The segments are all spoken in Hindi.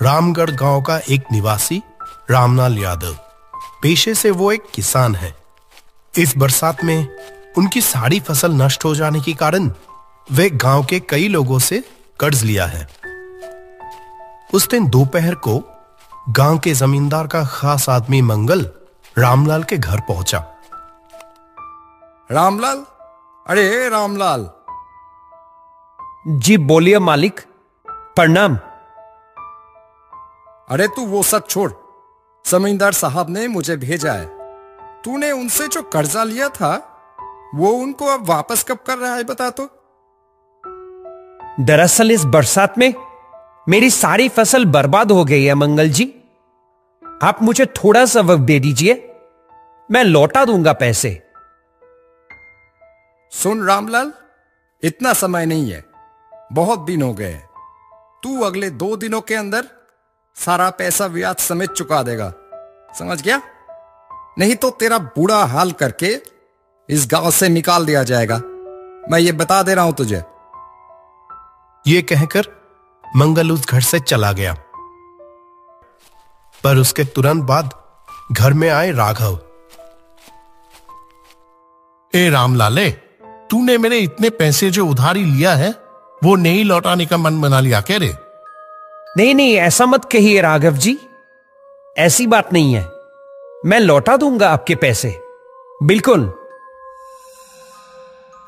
रामगढ़ गांव का एक निवासी रामलाल यादव, पेशे से वो एक किसान है। इस बरसात में उनकी सारी फसल नष्ट हो जाने के कारण वे गांव के कई लोगों से कर्ज लिया है। उस दिन दोपहर को गांव के जमींदार का खास आदमी मंगल रामलाल के घर पहुंचा। रामलाल, अरे रामलाल। जी बोलिए मालिक, प्रणाम। अरे तू वो सब छोड़, जमींदार साहब ने मुझे भेजा है। तूने उनसे जो कर्जा लिया था वो उनको अब वापस कब कर रहा है, बता तो। दरअसल इस बरसात में मेरी सारी फसल बर्बाद हो गई है मंगल जी। आप मुझे थोड़ा सा वक्त दे दीजिए, मैं लौटा दूंगा पैसे। सुन रामलाल, इतना समय नहीं है, बहुत दिन हो गए। तू अगले 2 दिनों के अंदर सारा पैसा ब्याज समेत चुका देगा, समझ गया? नहीं तो तेरा बुरा हाल करके इस गांव से निकाल दिया जाएगा, मैं ये बता दे रहा हूं तुझे। ये कहकर मंगल उस घर से चला गया। पर उसके तुरंत बाद घर में आए राघव। ए रामलाले, तूने मेरे इतने पैसे जो उधारी लिया है वो नहीं लौटाने का मन बना लिया क्या रे? नहीं नहीं, ऐसा मत कहिए राघव जी, ऐसी बात नहीं है। मैं लौटा दूंगा आपके पैसे, बिल्कुल।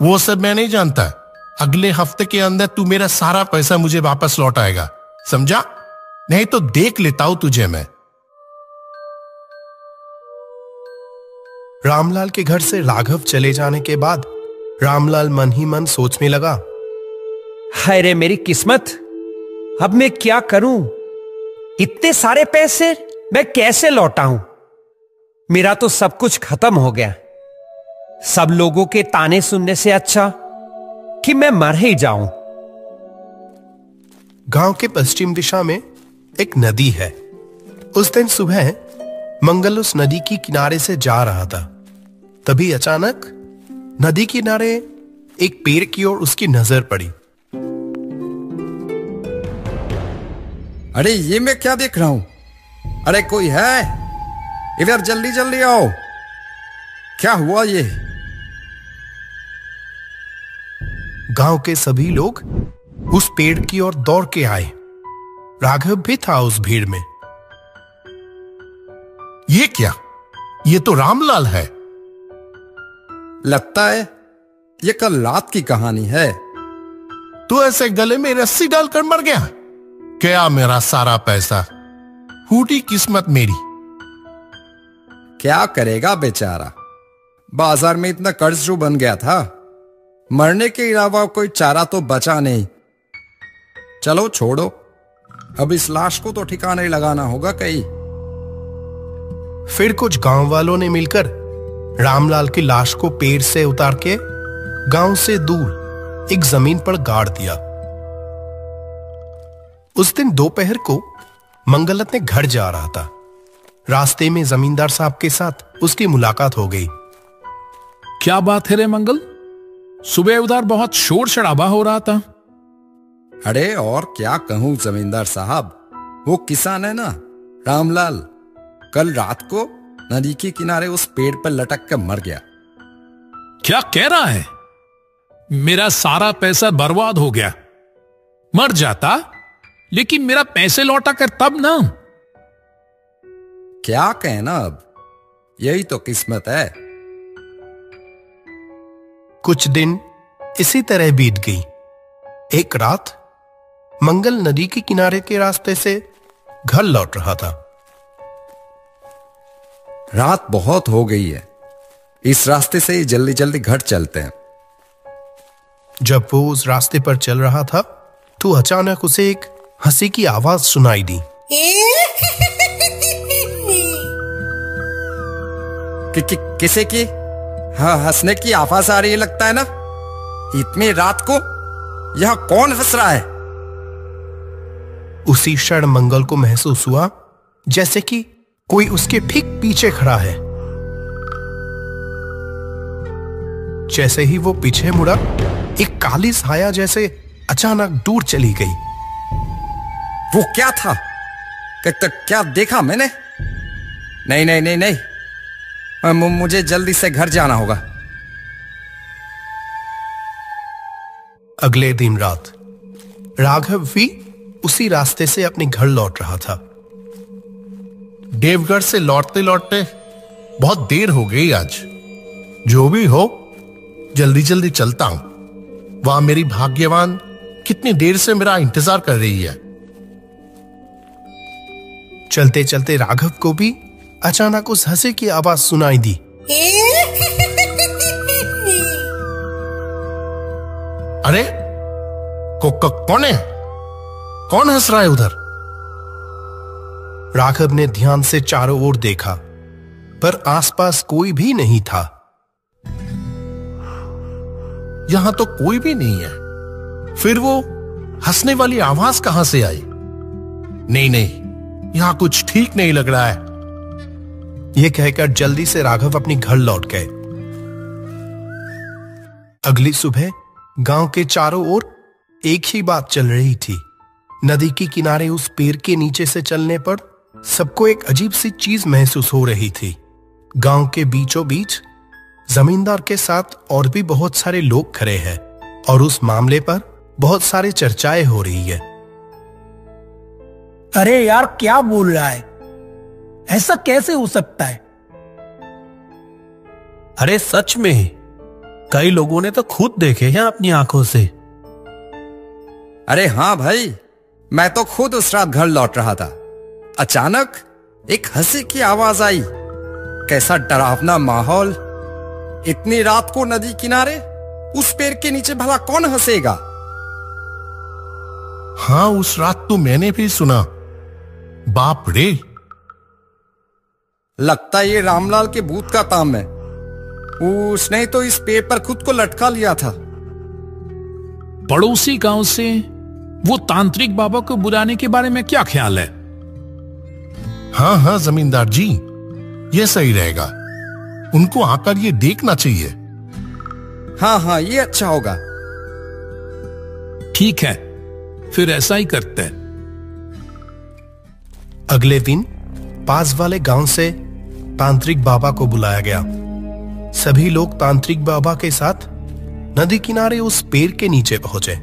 वो सब मैं नहीं जानता। अगले हफ्ते के अंदर तू मेरा सारा पैसा मुझे वापस लौटाएगा, समझा? नहीं तो देख लेता हूं तुझे मैं। रामलाल के घर से राघव चले जाने के बाद रामलाल मन ही मन सोचने लगा, हाय रे मेरी किस्मत, अब मैं क्या करूं? इतने सारे पैसे मैं कैसे लौटाऊं? मेरा तो सब कुछ खत्म हो गया। सब लोगों के ताने सुनने से अच्छा कि मैं मर ही जाऊं। गांव के पश्चिम दिशा में एक नदी है। उस दिन सुबह मंगल उस नदी की किनारे से जा रहा था। तभी अचानक नदी किनारे एक पेड़ की ओर उसकी नजर पड़ी। अरे ये मैं क्या देख रहा हूं? अरे कोई है? इधर जल्दी जल्दी आओ। क्या हुआ ये? गांव के सभी लोग उस पेड़ की ओर दौड़ के आए। राघव भी था उस भीड़ में। ये क्या? ये तो रामलाल है। लगता है ये कल रात की कहानी है। तू ऐसे गले में रस्सी डालकर मर गया? क्या मेरा सारा पैसा? फूटी किस्मत मेरी। क्या करेगा बेचारा, बाजार में इतना कर्ज जो बन गया था, मरने के अलावा कोई चारा तो बचा नहीं। चलो छोड़ो, अब इस लाश को तो ठिकाने लगाना होगा कहीं। फिर कुछ गांव वालों ने मिलकर रामलाल की लाश को पेड़ से उतार के गांव से दूर एक जमीन पर गाड़ दिया। उस दिन दोपहर को मंगल अपने घर जा रहा था। रास्ते में जमींदार साहब के साथ उसकी मुलाकात हो गई। क्या बात है रे मंगल, सुबह उधर बहुत शोर शराबा हो रहा था। अरे और क्या कहूं जमींदार साहब, वो किसान है ना रामलाल, कल रात को नदी के किनारे उस पेड़ पर लटक कर मर गया। क्या कह रहा है? मेरा सारा पैसा बर्बाद हो गया। मर जाता लेकिन मेरा पैसे लौटा कर तब ना। क्या कहना, अब यही तो किस्मत है। कुछ दिन इसी तरह बीत गई। एक रात मंगल नदी के किनारे के रास्ते से घर लौट रहा था। रात बहुत हो गई है, इस रास्ते से ही जल्दी जल्दी घर चलते हैं। जब वो उस रास्ते पर चल रहा था तो अचानक उसे एक हंसी की आवाज सुनाई दी। किसे की? हाँ, हंसने की आवाज आ रही है लगता है ना। इतनी रात को यहां कौन हंस रहा है? उसी क्षण मंगल को महसूस हुआ जैसे कि कोई उसके ठीक पीछे खड़ा है। जैसे ही वो पीछे मुड़ा, एक काली साया जैसे अचानक दूर चली गई। वो क्या था? क्या देखा मैंने? नहीं नहीं नहीं नहीं, मुझे जल्दी से घर जाना होगा। अगले दिन रात राघव भी उसी रास्ते से अपने घर लौट रहा था। देवगढ़ से लौटते लौटते बहुत देर हो गई आज। जो भी हो, जल्दी जल्दी चलता हूं। वहां मेरी भाग्यवान कितनी देर से मेरा इंतजार कर रही है। चलते चलते राघव को भी अचानक उस हंसी की आवाज सुनाई दी। अरे कौन है? कौन हंस रहा है उधर? राघव ने ध्यान से चारों ओर देखा, पर आसपास कोई भी नहीं था। यहां तो कोई भी नहीं है। फिर वो हंसने वाली आवाज कहां से आई? नहीं नहीं, यहां कुछ ठीक नहीं लग रहा है। यह कहकर जल्दी से राघव अपने घर लौट गए। अगली सुबह गांव के चारों ओर एक ही बात चल रही थी। नदी के किनारे उस पेड़ के नीचे से चलने पर सबको एक अजीब सी चीज महसूस हो रही थी। गांव के बीचों बीच जमींदार के साथ और भी बहुत सारे लोग खड़े हैं और उस मामले पर बहुत सारे चर्चाएं हो रही है। अरे यार, क्या बोल रहा है? ऐसा कैसे हो सकता है? अरे सच में, कई लोगों ने तो खुद देखे हैं अपनी आंखों से। अरे हाँ भाई, मैं तो खुद उस रात घर लौट रहा था। अचानक एक हंसी की आवाज आई। कैसा डरावना माहौल। इतनी रात को नदी किनारे उस पेड़ के नीचे भला कौन हंसेगा? हाँ, उस रात तो मैंने भी सुना। बाप रे, लगता ये रामलाल के भूत का काम है। उसने तो इस पेड़ पर खुद को लटका लिया था। पड़ोसी गांव से वो तांत्रिक बाबा को बुलाने के बारे में क्या ख्याल है? हाँ हाँ जमींदार जी, ये सही रहेगा। उनको आकर ये देखना चाहिए। हाँ हाँ, ये अच्छा होगा। ठीक है, फिर ऐसा ही करते हैं। अगले दिन पास वाले गांव से तांत्रिक बाबा को बुलाया गया। सभी लोग तांत्रिक बाबा के साथ नदी किनारे उस पेड़ के नीचे पहुंचे।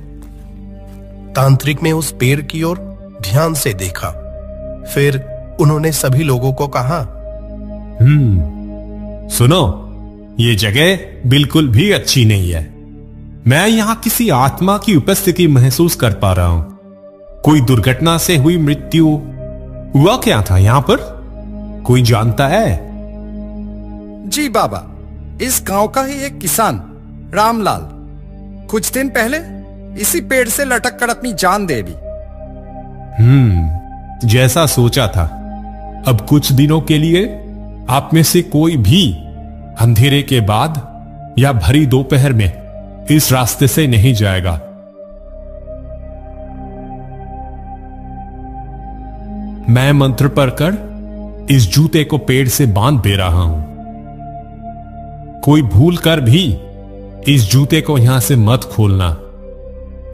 तांत्रिक ने उस पेड़ की ओर ध्यान से देखा। फिर उन्होंने सभी लोगों को कहा, सुनो, ये जगह बिल्कुल भी अच्छी नहीं है। मैं यहां किसी आत्मा की उपस्थिति महसूस कर पा रहा हूं। कोई दुर्घटना से हुई मृत्यु हुआ क्या था यहां पर? कोई जानता है? जी बाबा, इस गांव का ही एक किसान रामलाल कुछ दिन पहले इसी पेड़ से लटक कर अपनी जान दे दी। जैसा सोचा था। अब कुछ दिनों के लिए आप में से कोई भी अंधेरे के बाद या भरी दोपहर में इस रास्ते से नहीं जाएगा। मैं मंत्र पढ़कर इस जूते को पेड़ से बांध दे रहा हूं। कोई भूल कर भी इस जूते को यहां से मत खोलना,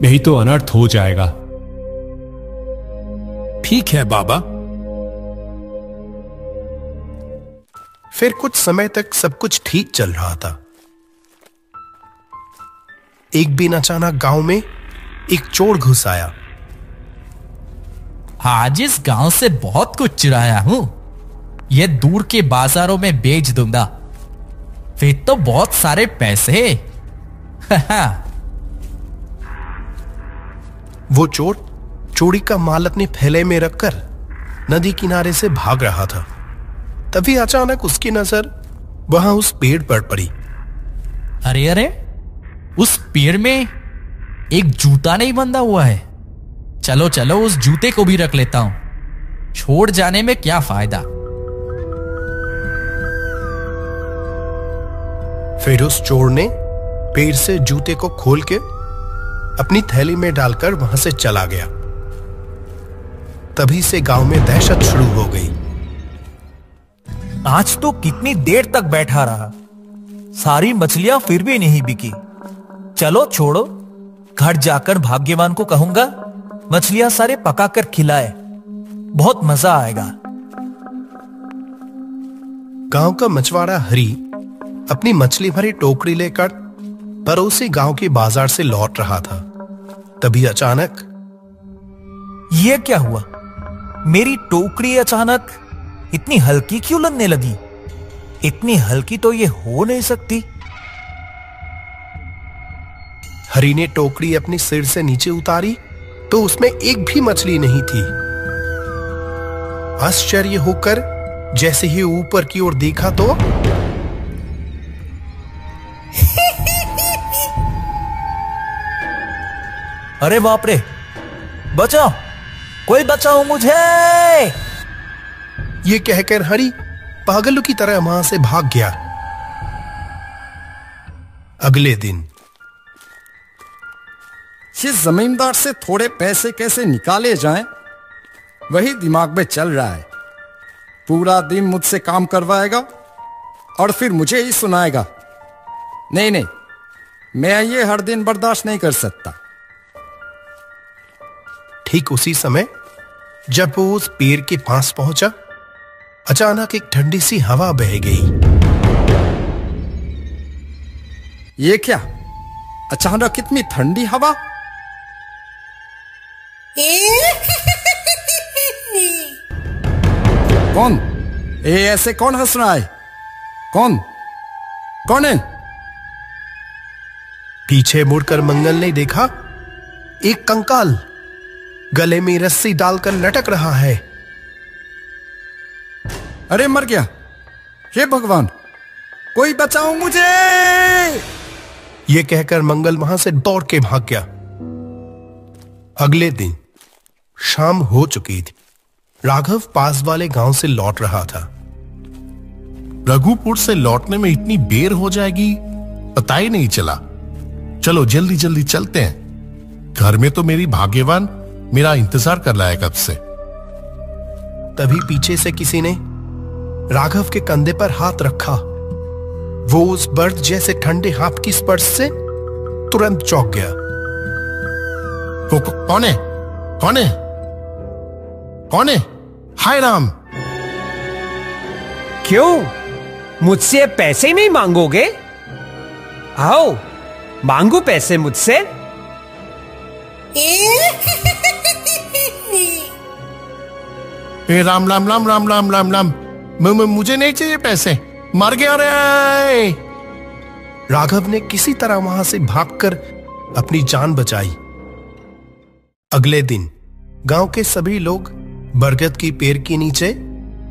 नहीं तो अनर्थ हो जाएगा। ठीक है बाबा। फिर कुछ समय तक सब कुछ ठीक चल रहा था। एक दिन अचानक गांव में एक चोर घुस आया। आज इस गांव से बहुत कुछ चुराया हूं, ये दूर के बाजारों में बेच दूंगा, फिर तो बहुत सारे पैसे। वो चोर चोरी का माल अपने थैले में रखकर नदी किनारे से भाग रहा था। तभी अचानक उसकी नजर वहां उस पेड़ पर पड़ी। अरे अरे, उस पेड़ में एक जूता नहीं बंधा हुआ है। चलो चलो, उस जूते को भी रख लेता हूं। छोड़ जाने में क्या फायदा। फिर उस चोर ने पेड़ से जूते को खोल के अपनी थैली में डालकर वहां से चला गया। तभी से गांव में दहशत शुरू हो गई। आज तो कितनी देर तक बैठा रहा, सारी मछलियां फिर भी नहीं बिकी। चलो छोड़ो, घर जाकर भाग्यवान को कहूंगा मछलियां सारे पकाकर खिलाए, बहुत मजा आएगा। गांव का मछुआरा हरी अपनी मछली भरी टोकरी लेकर पड़ोसी गांव के बाजार से लौट रहा था। तभी अचानक ये क्या हुआ? मेरी टोकरी अचानक इतनी हल्की क्यों लगने लगी? इतनी हल्की तो ये हो नहीं सकती। हरी ने टोकरी अपनी सिर से नीचे उतारी तो उसमें एक भी मछली नहीं थी। आश्चर्य होकर जैसे ही ऊपर की ओर देखा तो अरे बाप रे, बचाओ, कोई बचाओ मुझे! ये कहकर हरी पागलों की तरह वहां से भाग गया। अगले दिन इस जमींदार से थोड़े पैसे कैसे निकाले जाएं, वही दिमाग में चल रहा है। पूरा दिन मुझसे काम करवाएगा और फिर मुझे ही सुनाएगा। नहीं नहीं, मैं ये हर दिन बर्दाश्त नहीं कर सकता। ठीक उसी समय जब वो उस पेड़ के पास पहुंचा, अचानक एक ठंडी सी हवा बह गई। ये क्या? अचानक कितनी ठंडी हवा? कौन? ऐसे कौन हंस रहा है? कौन है? पीछे मुड़कर मंगल ने देखा एक कंकाल गले में रस्सी डालकर लटक रहा है। अरे मर गया! हे भगवान, कोई बचाओ मुझे! यह कहकर मंगल वहां से दौड़ के भाग गया। अगले दिन शाम हो चुकी थी। राघव पास वाले गांव से लौट रहा था। रघुपुर से लौटने में इतनी देर हो जाएगी पता ही नहीं चला। चलो जल्दी जल्दी चलते हैं। घर में तो मेरी भाग्यवान मेरा इंतजार कर रहा है कब से। तभी पीछे से किसी ने राघव के कंधे पर हाथ रखा। वो उस बर्द जैसे ठंडे हाथ की स्पर्श से तुरंत चौंक गया। कौन है? कौन है? कौन है? हाय राम! क्यों मुझसे पैसे नहीं मांगोगे? आओ मांगो पैसे मुझसे। राम राम राम राम राम राम राम, मुझे नहीं चाहिए पैसे, मर गया रे! राघव ने किसी तरह वहां से भागकर अपनी जान बचाई। अगले दिन गांव के सभी लोग बरगद की पेड़ के नीचे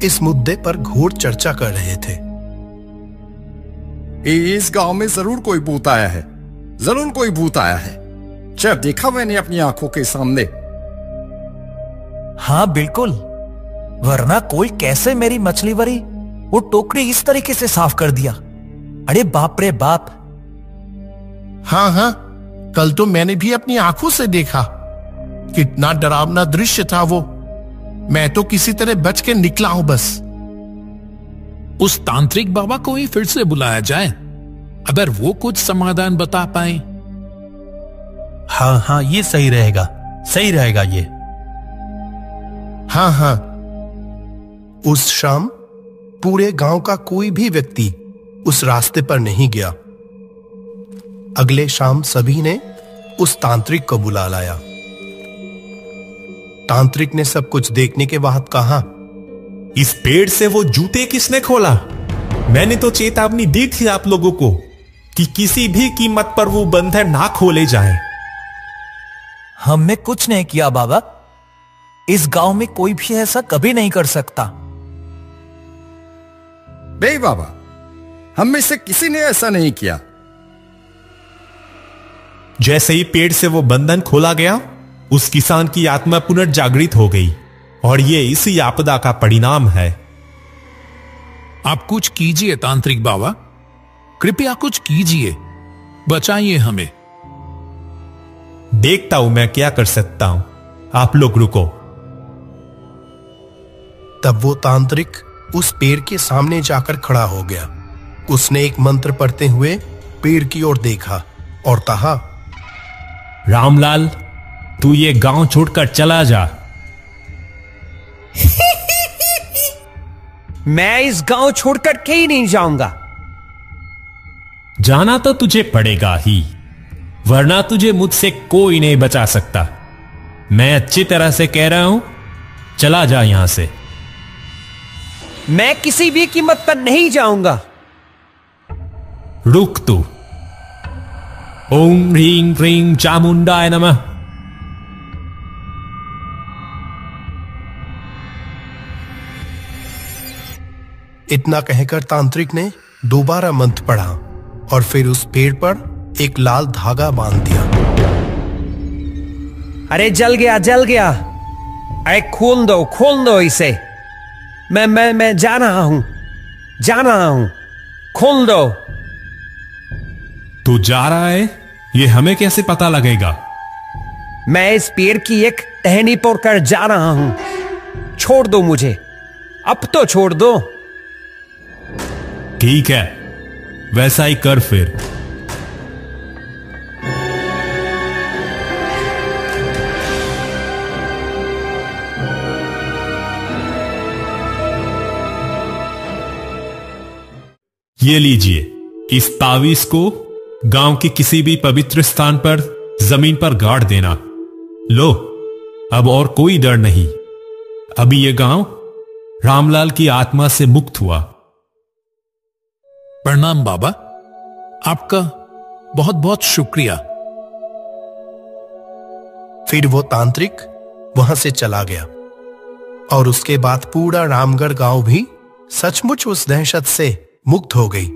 इस मुद्दे पर घोर चर्चा कर रहे थे। इस गांव में जरूर कोई भूत आया है, जरूर कोई भूत आया है। जब देखा मैंने अपनी आंखों के सामने। हाँ बिल्कुल, वरना कोई कैसे मेरी मछली भरी वो टोकरी इस तरीके से साफ कर दिया? अरे बाप रे बाप! हाँ हाँ, कल तो मैंने भी अपनी आंखों से देखा। कितना डरावना दृश्य था वो। मैं तो किसी तरह बच के निकला हूं बस। उस तांत्रिक बाबा को ही फिर से बुलाया जाए, अगर वो कुछ समाधान बता पाए। हाँ हाँ, ये सही रहेगा ये। हाँ हाँ। उस शाम पूरे गांव का कोई भी व्यक्ति उस रास्ते पर नहीं गया। अगले शाम सभी ने उस तांत्रिक को बुला लाया। तांत्रिक ने सब कुछ देखने के बाद कहा, इस पेड़ से वो जूते किसने खोला? मैंने तो चेतावनी दी थी आप लोगों को कि किसी भी कीमत पर वो बंधन ना खोले जाएं। हमने कुछ नहीं किया बाबा। इस गांव में कोई भी ऐसा कभी नहीं कर सकता। बे बाबा, हम में से किसी ने ऐसा नहीं किया। जैसे ही पेड़ से वो बंधन खोला गया, उस किसान की आत्मा पुनर्जागृत हो गई और ये इसी आपदा का परिणाम है। आप कुछ कीजिए तांत्रिक बाबा, कृपया कुछ कीजिए, बचाइए हमें। देखता हूं मैं क्या कर सकता हूं, आप लोग रुको। तब वो तांत्रिक उस पेड़ के सामने जाकर खड़ा हो गया। उसने एक मंत्र पढ़ते हुए पेड़ की ओर देखा और कहा, रामलाल, तू ये गांव छोड़कर चला जा। मैं इस गांव छोड़कर कहीं नहीं जाऊंगा। जाना तो तुझे पड़ेगा ही, वरना तुझे मुझसे कोई नहीं बचा सकता। मैं अच्छी तरह से कह रहा हूं, चला जा यहां से। मैं किसी भी कीमत पर नहीं जाऊंगा। रुक तू। ओम ह्रीं क्रीं चामुंडाय नमः। इतना कहकर तांत्रिक ने दोबारा मंत्र पढ़ा और फिर उस पेड़ पर एक लाल धागा बांध दिया। अरे जल गया। अरे खोल दो इसे। मैं जा रहा हूं। खोल दो। तू जा रहा है, ये हमें कैसे पता लगेगा? मैं इस पेड़ की एक टहनी तोड़कर जा रहा हूं। छोड़ दो मुझे, अब तो छोड़ दो। ठीक है, वैसा ही कर फिर। ये लीजिए, इस तावीज को गांव के किसी भी पवित्र स्थान पर जमीन पर गाड़ देना। लो, अब और कोई डर नहीं। अभी यह गांव रामलाल की आत्मा से मुक्त हुआ। प्रणाम बाबा, आपका बहुत बहुत शुक्रिया। फिर वो तांत्रिक वहां से चला गया और उसके बाद पूरा रामगढ़ गांव भी सचमुच उस दहशत से मुक्त हो गई।